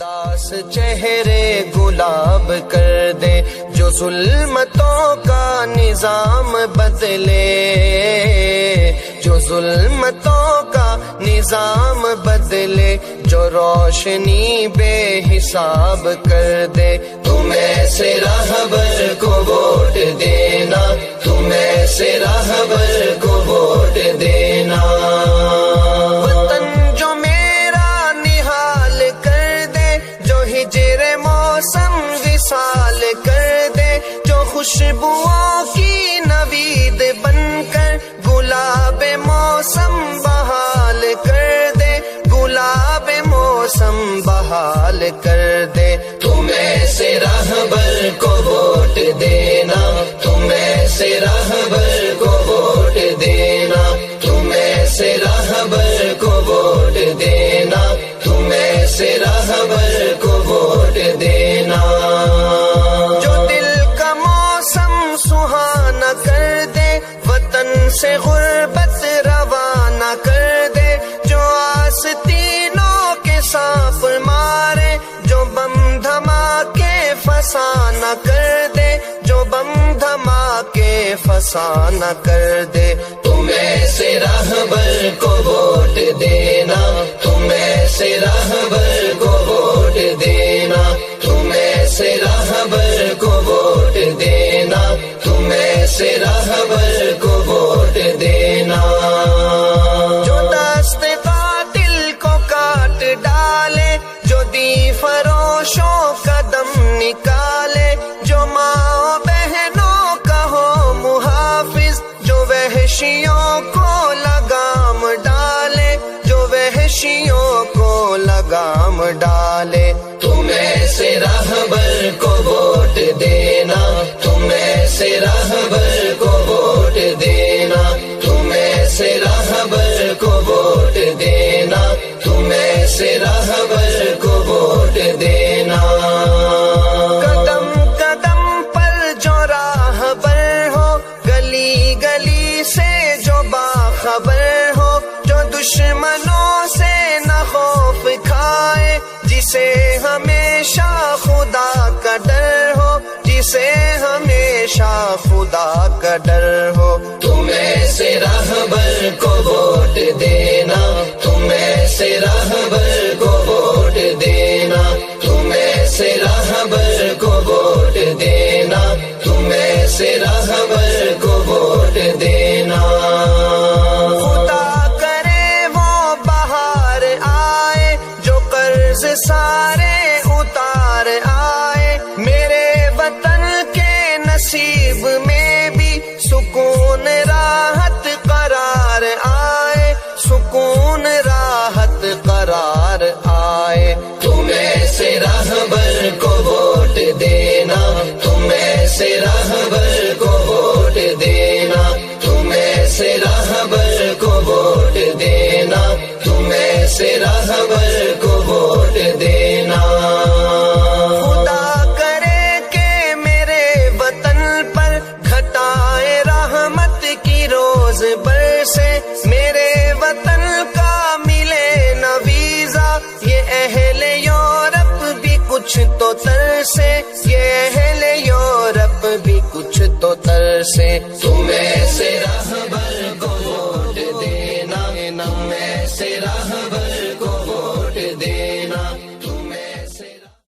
اداس چہرے گلاب کر دے، جو ظلمتوں کا نظام بدلے، جو ظلمتوں کا نظام بدلے، جو روشنی بے حساب کر دے۔ تم ایسے راہبر کو ووٹ دینا، تم ایسے راہبر کو ووٹ دینا۔ وطن جو میرا نہال کر دے، جو ہجر موسم وصال کر دے، جو خوشبوؤں کی نوید بن کر گلاب موسم بحال کر دے، گلاب موسم بحال کر دے۔ تم ایسے راہبر کو ووٹ دینا، تم ایسے راہبر کو ووٹ دینا، تم ایسے راہبر کو ووٹ دینا، تم ایسے راہبر کو ووٹ دینا۔ جو دل کا موسم سہانا کر دے، وطن سے غربت روانہ کر دے، جو آستینوں کے سانپ مارے، جو بم دھماکے فسانہ کر دے، جو بم دھماکے فسانہ کر دے۔ تم ایسے راہبر کو ووٹ دینا، تم ایسے راہبر کو ووٹ دینا، تم ایسے راہبر کو ووٹ دینا، تم ایسے راہبر کو ووٹ دینا۔ جو دست قاتل کو کاٹ ڈالے، جو دی فروشوں کا دم نکالے، جو ماں بہنوں کا ہو محافظ، جو وحشیوں کو لگام ڈالے، جو وحشیوں کو لگام ڈالے۔ تم ایسے راہبر کو ووٹ دینا، تم ایسے راہبر کو ووٹ دینا، تم ایسے راہبر کو ووٹ دینا، تم ایسے راہبر کو ووٹ دینا۔ قدم قدم پر جو راہبر ہو، گلی گلی سے جو باخبر ہو، جو دشمنوں سے نہ خوف کھائے، جسے ہمیشہ خدا کا ڈر ہو، جسے ہمیشہ خدا کا ڈر ہو۔ تم ایسے راہبر کو ووٹ دینا، تم ایسے راہبر کو ووٹ دینا، تم ایسے راہبر کو ووٹ دینا، تم ایسے راہبر کو ووٹ دینا۔ خدا کرے وہ بہار آئے، جو قرض سارے